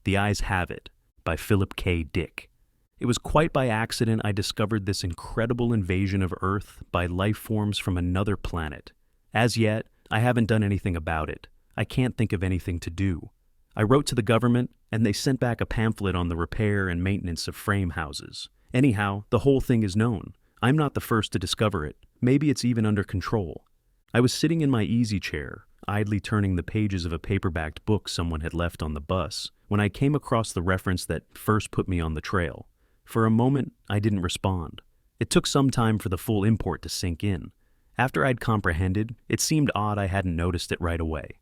The Eyes Have It by Philip K. Dick. It was quite by accident I discovered this incredible invasion of Earth by life forms from another planet. As yet, I haven't done anything about it. I can't think of anything to do. I wrote to the government, and they sent back a pamphlet on the repair and maintenance of frame houses. Anyhow, the whole thing is known. I'm not the first to discover it. Maybe it's even under control. I was sitting in my easy chair, idly turning the pages of a paperbacked book someone had left on the bus, when I came across the reference that first put me on the trail. For a moment, I didn't respond. It took some time for the full import to sink in. After I'd comprehended, it seemed odd I hadn't noticed it right away.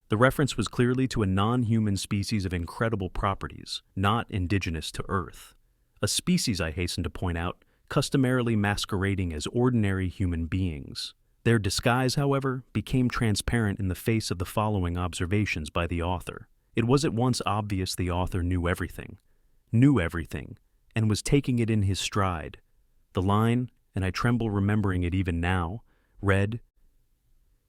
The reference was clearly to a non-human species of incredible properties, not indigenous to Earth. A species, I hasten to point out, customarily masquerading as ordinary human beings. Their disguise, however, became transparent in the face of the following observations by the author. It was at once obvious the author knew everything, and was taking it in his stride. The line, and I tremble remembering it even now, read,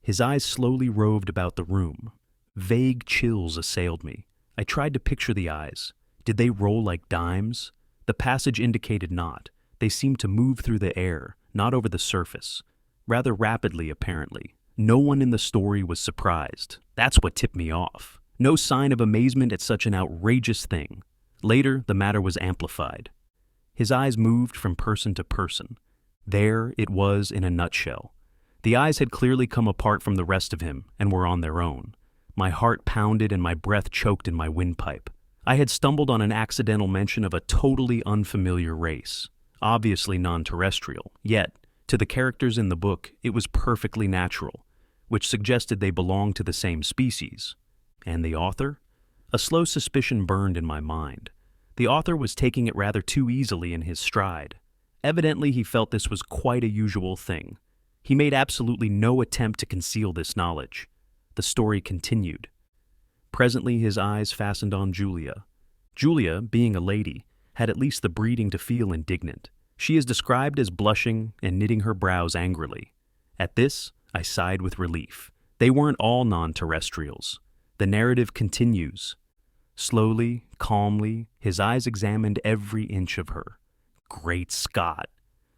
"His eyes slowly roved about the room. Vague chills assailed me. I tried to picture the eyes. Did they roll like dimes? The passage indicated not. They seemed to move through the air, not over the surface. Rather rapidly, apparently. No one in the story was surprised. That's what tipped me off. No sign of amazement at such an outrageous thing. Later, the matter was amplified. His eyes moved from person to person. There it was in a nutshell. The eyes had clearly come apart from the rest of him and were on their own. My heart pounded and my breath choked in my windpipe. I had stumbled on an accidental mention of a totally unfamiliar race, obviously non-terrestrial, yet, to the characters in the book, it was perfectly natural, which suggested they belonged to the same species. And the author? A slow suspicion burned in my mind. The author was taking it rather too easily in his stride. Evidently, he felt this was quite a usual thing. He made absolutely no attempt to conceal this knowledge. The story continued. Presently, his eyes fastened on Julia. Julia, being a lady, had at least the breeding to feel indignant. She is described as blushing and knitting her brows angrily. At this, I sighed with relief. They weren't all non-terrestrials. The narrative continues. Slowly, calmly, his eyes examined every inch of her. Great Scott!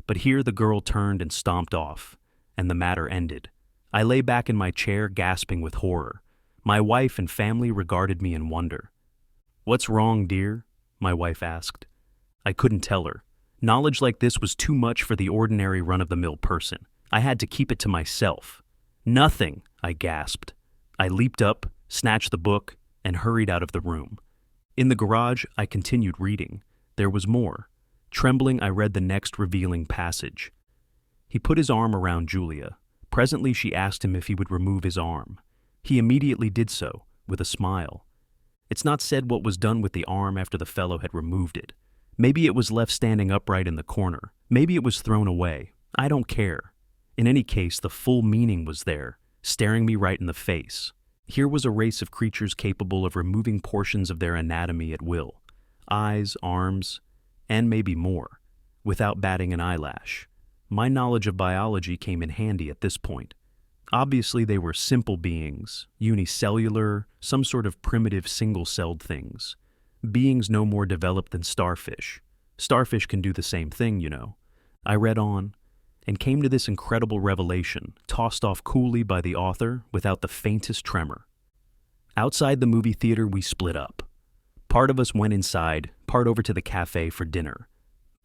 But here the girl turned and stomped off, and the matter ended. I lay back in my chair gasping with horror. My wife and family regarded me in wonder. "What's wrong, dear?" my wife asked. I couldn't tell her. Knowledge like this was too much for the ordinary run-of-the-mill person. I had to keep it to myself. "Nothing," I gasped. I leaped up, snatched the book, and hurried out of the room. In the garage, I continued reading. There was more. Trembling, I read the next revealing passage. He put his arm around Julia. Presently, she asked him if he would remove his arm. He immediately did so, with a smile. It's not said what was done with the arm after the fellow had removed it. Maybe it was left standing upright in the corner. Maybe it was thrown away. I don't care. In any case, the full meaning was there, staring me right in the face. Here was a race of creatures capable of removing portions of their anatomy at will. Eyes, arms, and maybe more, without batting an eyelash. My knowledge of biology came in handy at this point. Obviously, they were simple beings, unicellular, some sort of primitive single-celled things. Beings no more developed than starfish. Starfish can do the same thing, you know. I read on, and came to this incredible revelation, tossed off coolly by the author without the faintest tremor. Outside the movie theater, we split up. Part of us went inside, part over to the cafe for dinner.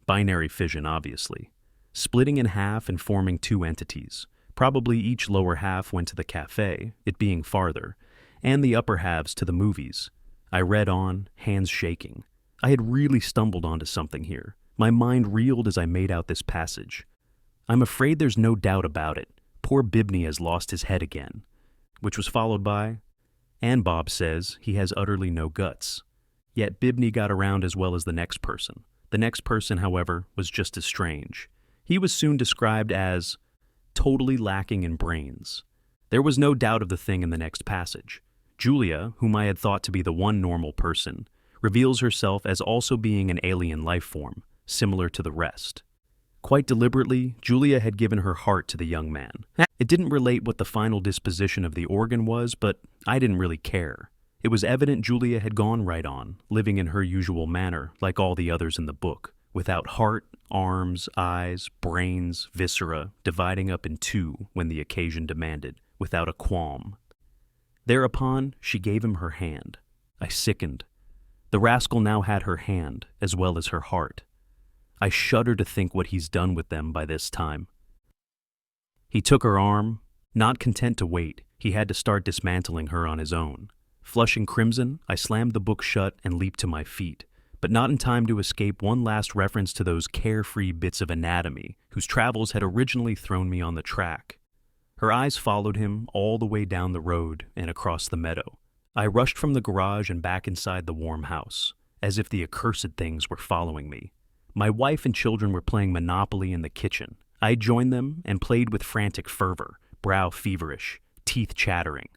Binary fission, obviously. Splitting in half and forming two entities. Probably each lower half went to the cafe, it being farther, and the upper halves to the movies. I read on, hands shaking. I had really stumbled onto something here. My mind reeled as I made out this passage. "I'm afraid there's no doubt about it. Poor Bibney has lost his head again." Which was followed by, "And Bob says he has utterly no guts." Yet Bibney got around as well as the next person. The next person, however, was just as strange. He was soon described as totally lacking in brains. There was no doubt of the thing in the next passage. Julia, whom I had thought to be the one normal person, reveals herself as also being an alien life form, similar to the rest. Quite deliberately, Julia had given her heart to the young man. It didn't relate what the final disposition of the organ was, but I didn't really care. It was evident Julia had gone right on, living in her usual manner, like all the others in the book, without heart, arms, eyes, brains, viscera, dividing up in two when the occasion demanded, without a qualm. Thereupon, she gave him her hand. I sickened. The rascal now had her hand, as well as her heart. I shudder to think what he's done with them by this time. He took her arm. Not content to wait, he had to start dismantling her on his own. Flushing crimson, I slammed the book shut and leaped to my feet, but not in time to escape one last reference to those carefree bits of anatomy whose travels had originally thrown me on the track. Her eyes followed him all the way down the road and across the meadow. I rushed from the garage and back inside the warm house, as if the accursed things were following me. My wife and children were playing Monopoly in the kitchen. I joined them and played with frantic fervor, brow feverish, teeth chattering.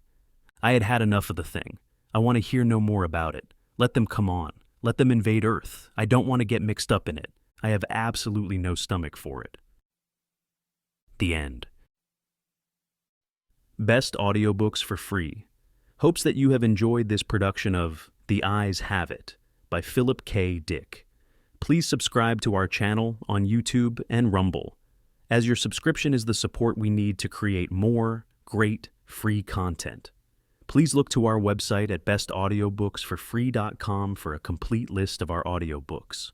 I had had enough of the thing. I want to hear no more about it. Let them come on. Let them invade Earth. I don't want to get mixed up in it. I have absolutely no stomach for it. The end. Best audiobooks for free. Hopes that you have enjoyed this production of The Eyes Have It by Philip K. Dick. Please subscribe to our channel on YouTube and Rumble, as your subscription is the support we need to create more great free content. Please look to our website at bestaudiobooksforfree.com for a complete list of our audiobooks.